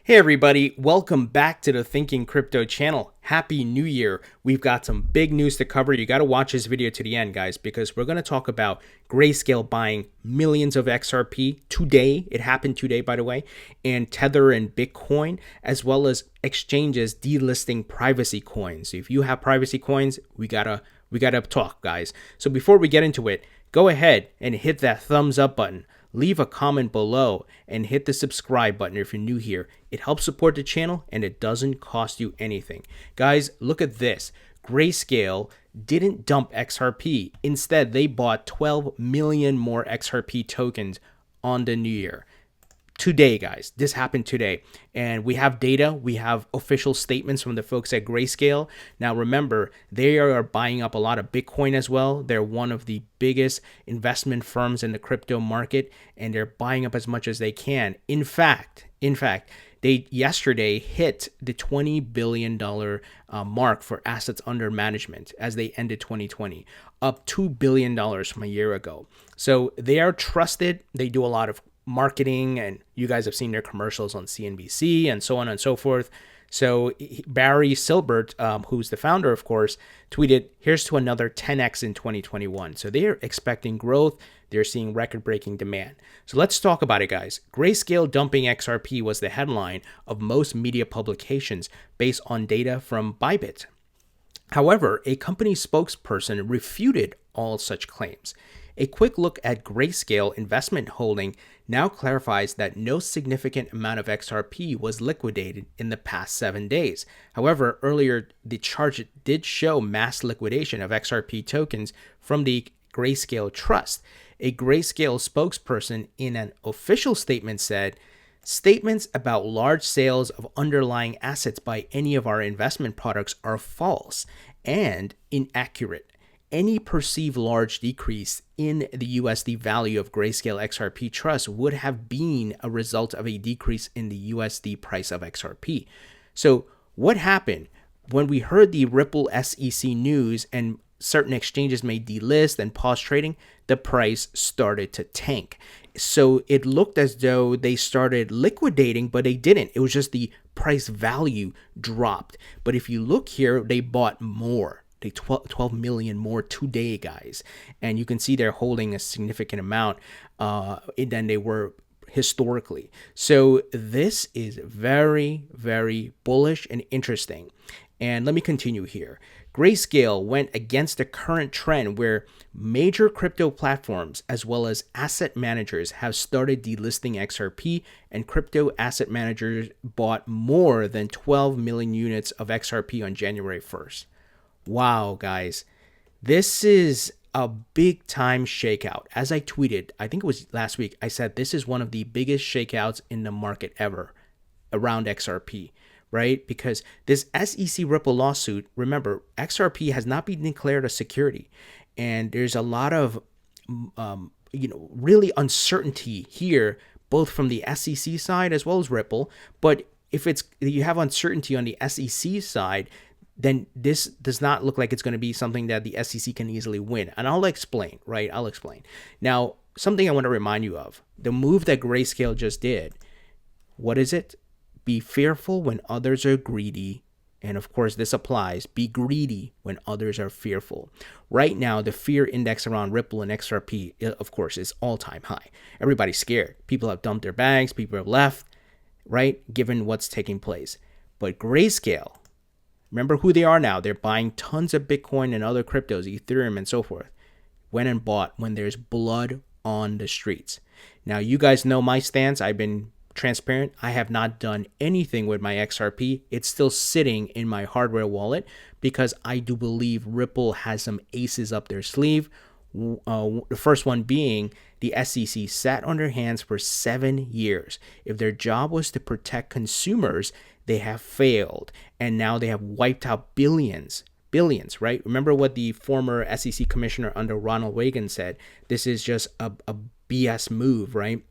Hey everybody, welcome back to the Thinking Crypto channel. Happy New Year. We've got some big news to cover. You got to watch this video to the end, guys, because we're going to talk about Grayscale buying millions of XRP today. It happened today, by the way, and Tether and Bitcoin, as well as exchanges delisting privacy coins. So if you have privacy coins, we gotta talk, guys. So before we get into it, go ahead and hit that thumbs up button. Leave a comment below and hit the subscribe button if you're new here. It helps support the channel and it doesn't cost you anything. Guys, look at this. Grayscale didn't dump XRP. Instead, they bought 12 million more XRP tokens on the new year. Today, guys, this happened today, and we have data, we have official statements from the folks at Grayscale. Now remember, they are buying up a lot of Bitcoin as well. They're one of the biggest investment firms in the crypto market, and they're buying up as much as they can. In fact, they yesterday hit the $20 billion mark for assets under management as they ended 2020, up $2 billion from a year ago. So they are trusted. They do a lot of marketing, and you guys have seen their commercials on CNBC and so on and so forth. So Barry Silbert, who's the founder, of course, tweeted, "Here's to another 10x in 2021. So they're expecting growth. They're seeing record-breaking demand. So let's talk about it, guys. Grayscale dumping XRP was the headline of most media publications based on data from Bybit. However, a company spokesperson refuted all such claims. A quick look at Grayscale investment holding now clarifies that no significant amount of XRP was liquidated in the past 7 days. However, earlier the chart did show mass liquidation of XRP tokens from the Grayscale Trust. A Grayscale spokesperson in an official statement said, "Statements about large sales of underlying assets by any of our investment products are false and inaccurate. Any perceived large decrease in the USD value of Grayscale XRP Trust would have been a result of a decrease in the USD price of XRP." So what happened when we heard the Ripple SEC news and certain exchanges may delist and pause trading? The price started to tank. So it looked as though they started liquidating, but they didn't. It was just the price value dropped. But if you look here, they bought more. 12 million more today, guys, and you can see they're holding a significant amount than they were historically. So this is very, very bullish and interesting. And let me continue here. Grayscale went against the current trend where major crypto platforms as well as asset managers have started delisting XRP, and crypto asset managers bought more than 12 million units of XRP on January 1st. Wow, guys, this is a big time shakeout. As I tweeted, I think it was last week, I said this is one of the biggest shakeouts in the market ever around XRP, right? Because this SEC Ripple lawsuit, remember, XRP has not been declared a security, and there's a lot of, really uncertainty here, both from the SEC side as well as Ripple. But if you have uncertainty on the SEC side, then this does not look like it's going to be something that the SEC can easily win. And I'll explain, right? I'll explain. Now, something I want to remind you of, the move that Grayscale just did. What is it? Be fearful when others are greedy. And of course, this applies. Be greedy when others are fearful. Right now, the fear index around Ripple and XRP, of course, is all-time high. Everybody's scared. People have dumped their bags. People have left, right? Given what's taking place. But Grayscale, remember who they are now. They're buying tons of Bitcoin and other cryptos, Ethereum and so forth. Went and bought when there's blood on the streets. Now, you guys know my stance. I've been transparent. I have not done anything with my XRP. It's still sitting in my hardware wallet because I do believe Ripple has some aces up their sleeve. The first one being the SEC sat on their hands for 7 years. If their job was to protect consumers, they have failed, and now they have wiped out billions, right? Remember what the former SEC commissioner under Ronald Reagan said. This is just a BS move, right?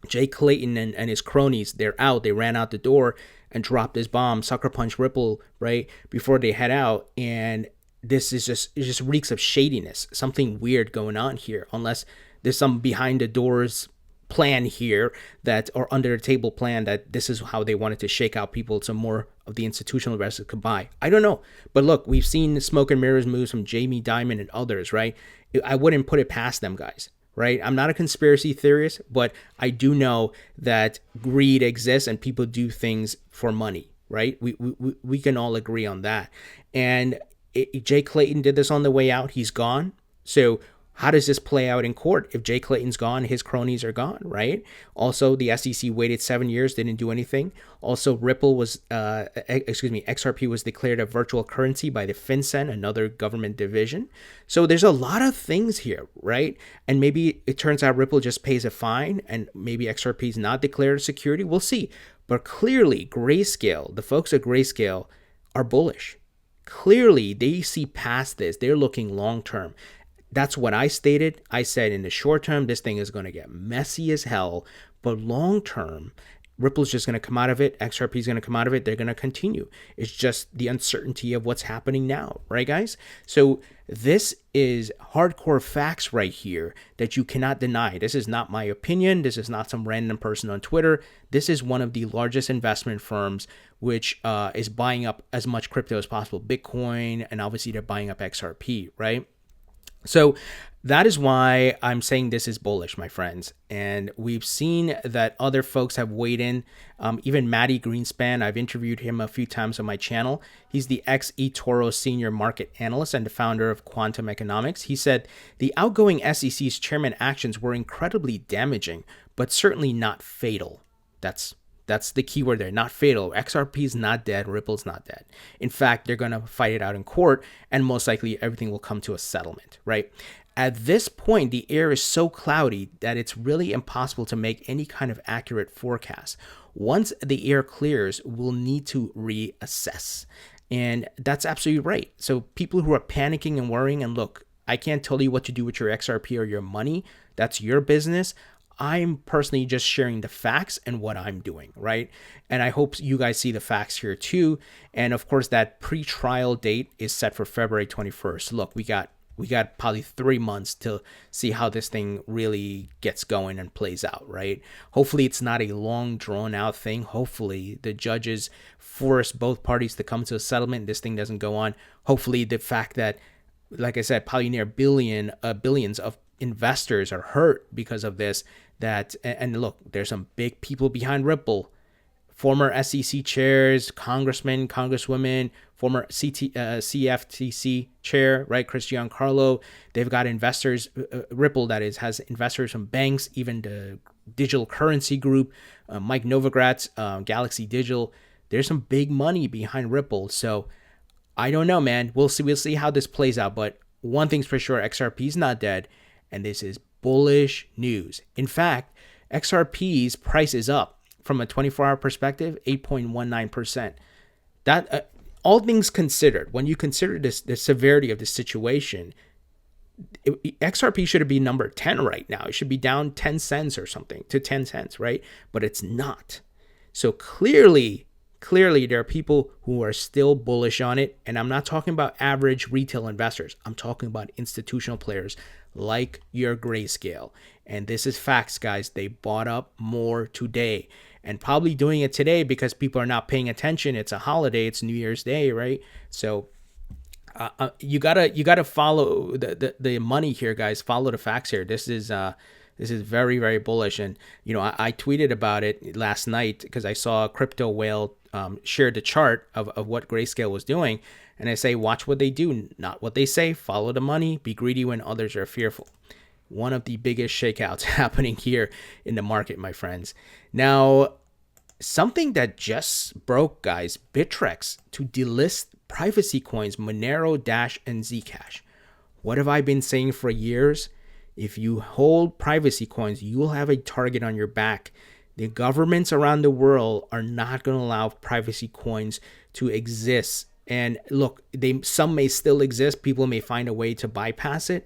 Jay Clayton and his cronies, they're out. They ran out the door and dropped this bomb, sucker punch Ripple, right, before they head out. And this is it just reeks of shadiness, something weird going on here, unless there's some behind the doors plan here that, or under the table plan that this is how they wanted to shake out people so more of the institutional investors could buy. I don't know. But look, we've seen smoke and mirrors moves from Jamie Dimon and others, right? I wouldn't put it past them, guys, right? I'm not a conspiracy theorist, but I do know that greed exists and people do things for money, right? We can all agree on that. And Jay Clayton did this on the way out. He's gone. So how does this play out in court? If Jay Clayton's gone, his cronies are gone, right? Also, the SEC waited 7 years, didn't do anything. Also, XRP was declared a virtual currency by the FinCEN, another government division. So there's a lot of things here, right? And maybe it turns out Ripple just pays a fine and maybe XRP is not declared a security. We'll see. But clearly, Grayscale, the folks at Grayscale are bullish. Clearly, they see past this. They're looking long term. That's what I stated. I said in the short term, this thing is going to get messy as hell. But long term, Ripple's just going to come out of it. XRP is going to come out of it. They're going to continue. It's just the uncertainty of what's happening now, right, guys? So this is hardcore facts right here that you cannot deny. This is not my opinion. This is not some random person on Twitter. This is one of the largest investment firms which is buying up as much crypto as possible, Bitcoin, and obviously they're buying up XRP, right? So that is why I'm saying this is bullish, my friends. And we've seen that other folks have weighed in. Even Matty Greenspan, I've interviewed him a few times on my channel. He's the ex-eToro senior market analyst and the founder of Quantum Economics. He said the outgoing SEC's chairman actions were incredibly damaging, but certainly not fatal. That's the key word there, not fatal. XRP is not dead. Ripple's not dead. In fact, they're going to fight it out in court, and most likely everything will come to a settlement, right? At this point, the air is so cloudy that it's really impossible to make any kind of accurate forecast. Once the air clears, we'll need to reassess. And that's absolutely right. So people who are panicking and worrying, and look, I can't tell you what to do with your XRP or your money. That's your business. I'm personally just sharing the facts and what I'm doing, right? And I hope you guys see the facts here too. And of course, that pre-trial date is set for February 21st. Look, we got probably 3 months to see how this thing really gets going and plays out, right? Hopefully it's not a long drawn out thing. Hopefully the judges force both parties to come to a settlement. This thing doesn't go on. Hopefully the fact that, like I said, probably near billions of investors are hurt because of this. And look, there's some big people behind Ripple, former SEC chairs, congressmen, congresswomen, former CFTC chair, right? Christian Carlo. They've got investors, Ripple that is, has investors from banks, even the digital currency group, Mike Novogratz, Galaxy Digital. There's some big money behind Ripple. So I don't know, man. We'll see how this plays out. But one thing's for sure, XRP is not dead. And this is bullish news. In fact, XRP's price is up from a 24-hour perspective, 8.19%. That all things considered, when you consider the severity of the situation, XRP should be number 10 right now. It should be down 10 cents or something to 10 cents, right? But it's not. So clearly there are people who are still bullish on it. And I'm not talking about average retail investors. I'm talking about institutional players like your Grayscale. And this is facts, guys. They bought up more today, and probably doing it today because people are not paying attention. It's a holiday. It's New Year's Day, right? So you gotta follow the money here, guys. Follow the facts here. This is very, very bullish. And I tweeted about it last night because I saw a crypto whale shared the chart of what Grayscale was doing. And I say, watch what they do, not what they say. Follow the money. Be greedy when others are fearful. One of the biggest shakeouts happening here in the market, my friends. Now, something that just broke, guys, Bittrex to delist privacy coins, Monero, Dash, and Zcash. What have I been saying for years? If you hold privacy coins, you will have a target on your back. The governments around the world are not going to allow privacy coins to exist. And look, some may still exist. People may find a way to bypass it.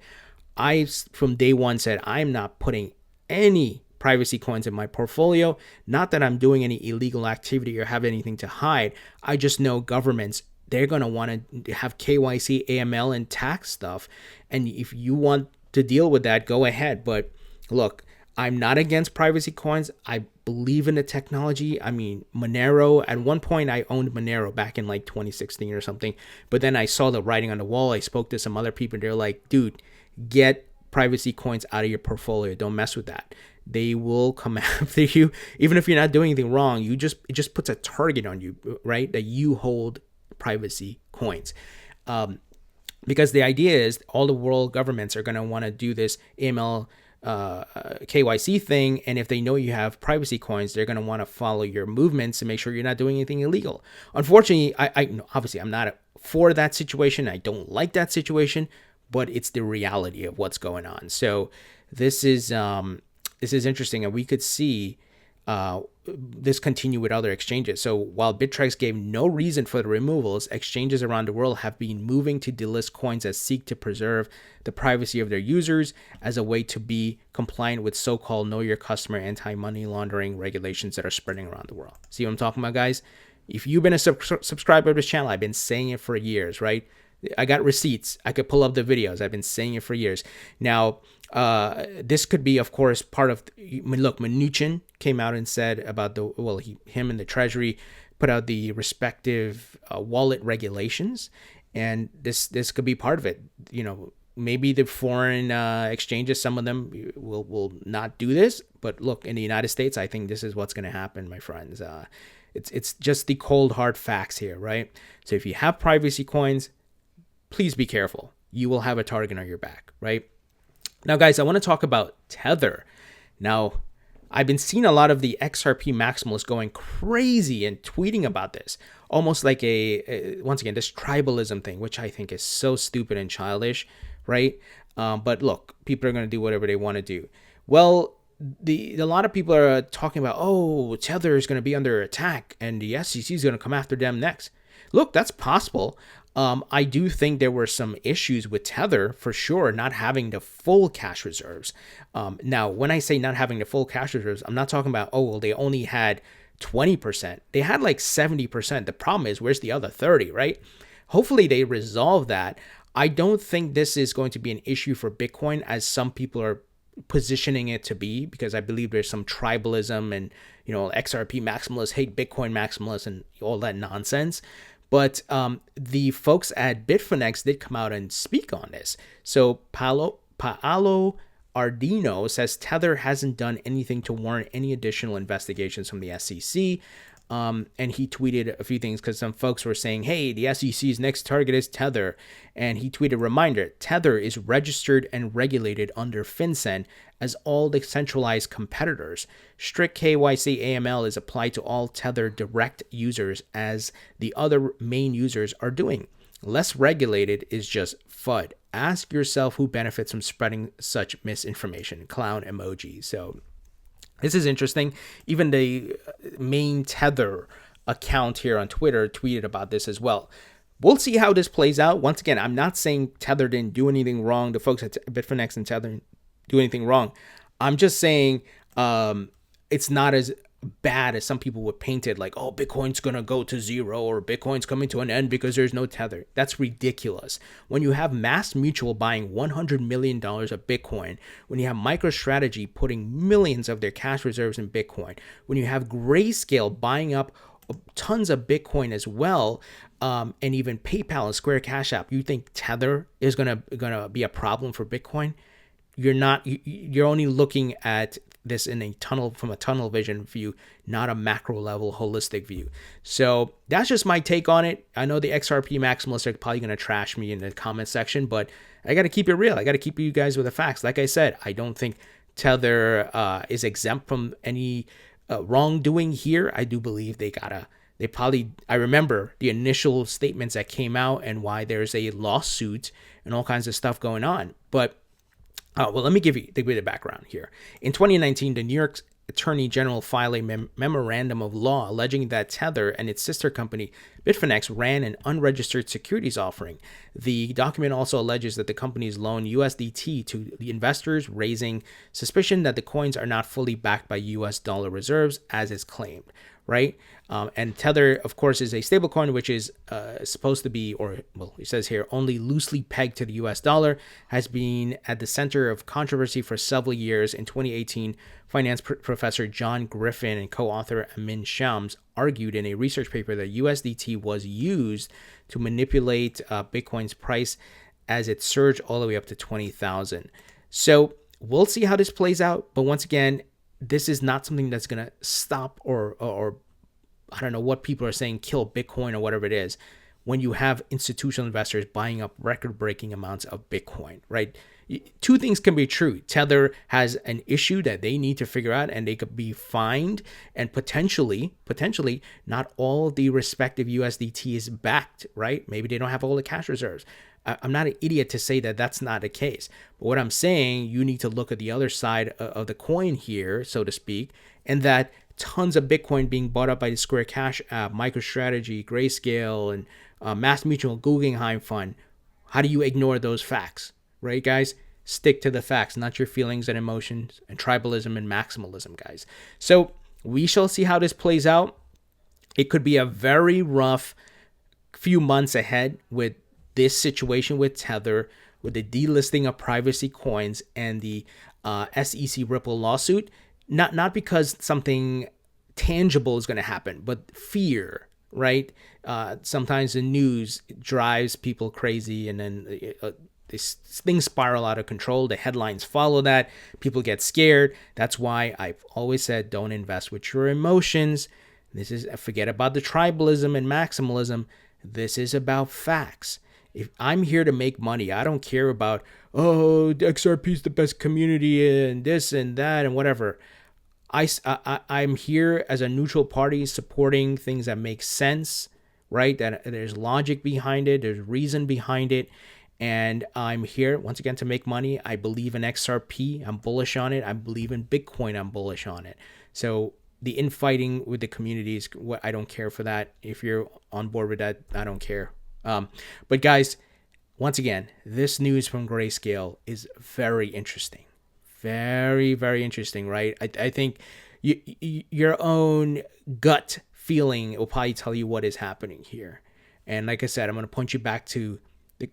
I, from day one, said I'm not putting any privacy coins in my portfolio. Not that I'm doing any illegal activity or have anything to hide. I just know governments, they're going to want to have KYC, AML, and tax stuff. And if you want to deal with that, go ahead. But look, I'm not against privacy coins. I believe in the technology. I mean, Monero, at one point I owned Monero back in like 2016 or something, but then I saw the writing on the wall. I spoke to some other people and they're like, dude, get privacy coins out of your portfolio. Don't mess with that. They will come after you. Even if you're not doing anything wrong, it just puts a target on you, right? That you hold privacy coins. Because the idea is all the world governments are going to want to do this AML KYC thing, and if they know you have privacy coins, they're going to want to follow your movements to make sure you're not doing anything illegal. Unfortunately, obviously I'm not for that situation. I don't like that situation, but it's the reality of what's going on. So this is interesting, and we could see this continue with other exchanges. So while Bittrex gave no reason for the removals, exchanges around the world have been moving to delist coins that seek to preserve the privacy of their users as a way to be compliant with so-called know your customer anti-money laundering regulations that are spreading around the world. See what I'm talking about, guys? If you've been a subscriber to this channel, I've been saying it for years, right? I got receipts. I could pull up the videos. I've been saying it for years. Now, this could be, of course, part of. Look, Mnuchin came out and said about him and the Treasury put out the respective wallet regulations, and this could be part of it. You know, maybe the foreign exchanges, some of them will not do this, but look, in the United States, I think this is what's going to happen, my friends. It's just the cold hard facts here, right? So if you have privacy coins, please be careful. You will have a target on your back, right? Now, guys, I want to talk about Tether. Now, I've been seeing a lot of the XRP maximalists going crazy and tweeting about this, almost like once again, this tribalism thing, which I think is so stupid and childish, right? But look, people are going to do whatever they want to do. Well, a lot of people are talking about, oh, Tether is going to be under attack and the SEC is going to come after them next. Look, that's possible. I do think there were some issues with Tether, for sure, not having the full cash reserves. Now, when I say not having the full cash reserves, I'm not talking about, oh, well, they only had 20%. They had like 70%. The problem is, where's the other 30, right? Hopefully they resolve that. I don't think this is going to be an issue for Bitcoin, as some people are positioning it to be, because I believe there's some tribalism and, you know, XRP maximalists hate Bitcoin maximalists and all that nonsense. But the folks at Bitfinex did come out and speak on this. So Paolo Ardoino says Tether hasn't done anything to warrant any additional investigations from the SEC. And he tweeted a few things because some folks were saying, hey, the SEC's next target is Tether. And he tweeted, reminder, Tether is registered and regulated under FinCEN as all the centralized competitors. Strict KYC AML is applied to all Tether direct users, as the other main users are doing. Less regulated is just FUD. Ask yourself who benefits from spreading such misinformation. Clown emoji. So this is interesting. Even the main Tether account here on Twitter tweeted about this as well. We'll see how this plays out. Once again, I'm not saying Tether didn't do anything wrong. The folks at Bitfinex and Tether didn't do anything wrong. I'm just saying it's not as bad as some people would paint it, like, oh, Bitcoin's going to go to zero or Bitcoin's coming to an end because there's no Tether. That's ridiculous. When you have Mass Mutual buying $100 million of Bitcoin, when you have MicroStrategy putting millions of their cash reserves in Bitcoin, when you have Grayscale buying up tons of Bitcoin as well, and even PayPal and Square Cash App, you think Tether is gonna be a problem for Bitcoin? You're not. You're only looking at this from a tunnel vision view, not a macro level holistic view. So that's just my take on it. I know the XRP maximalists are probably going to trash me in the comment section, but I got to keep it real. I got to keep you guys with the facts. Like I said, I don't think Tether is exempt from any wrongdoing here. I do believe I remember the initial statements that came out and why there's a lawsuit and all kinds of stuff going on. But well, let me give you the background here. In 2019, the New York Attorney General filed a memorandum of law alleging that Tether and its sister company Bitfinex ran an unregistered securities offering. The document also alleges that the companies loaned USDT to the investors, raising suspicion that the coins are not fully backed by US dollar reserves, as is claimed. right? And Tether, of course, is a stablecoin, which is supposed to be, or well, it says here, only loosely pegged to the US dollar, has been at the center of controversy for several years. In 2018, finance professor John Griffin and co-author Amin Shams argued in a research paper that USDT was used to manipulate Bitcoin's price as it surged all the way up to 20,000. So we'll see how this plays out. But once again, this is not something that's going to stop or I don't know what people are saying, kill Bitcoin or whatever it is, when you have institutional investors buying up record-breaking amounts of Bitcoin, right? Two things can be true. Tether has an issue that they need to figure out, and they could be fined, and potentially not all of the respective USDT is backed, right? Maybe they don't have all the cash reserves. I'm not an idiot to say that that's not the case. But what I'm saying, you need to look at the other side of the coin here, so to speak, and that tons of Bitcoin being bought up by the Square Cash app, MicroStrategy, Grayscale, and Mass Mutual, Guggenheim Fund. How do you ignore those facts, right, guys? Stick to the facts, not your feelings and emotions and tribalism and maximalism, guys. So we shall see how this plays out. It could be a very rough few months ahead with this situation with Tether, with the delisting of privacy coins and the SEC Ripple lawsuit. Not because something tangible is going to happen, but fear, right? Sometimes the news drives people crazy, and then these things spiral out of control. The headlines follow that. People get scared. That's why I've always said, don't invest with your emotions. This is, forget about the tribalism and maximalism. This is about facts. If I'm here to make money, I don't care about, oh, the XRP is the best community and this and that and whatever. I'm here as a neutral party supporting things that make sense, right? That there's logic behind it, there's reason behind it, and I'm here once again to make money. I believe in XRP, I'm bullish on it. I believe in Bitcoin, I'm bullish on it. So the infighting with the communities, I don't care for that. If you're on board with that, I don't care. But guys, once again, this news from Grayscale is very interesting. Very, very interesting, right? I think your own gut feeling will probably tell you what is happening here. And like I said, I'm going to point you back to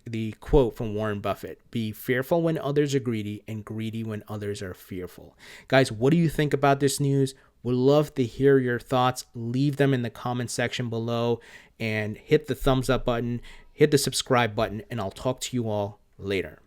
the quote from Warren Buffett. Be fearful when others are greedy, and greedy when others are fearful. Guys, what do you think about this news? Would love to hear your thoughts. Leave them in the comment section below, and hit the thumbs up button, hit the subscribe button, and I'll talk to you all later.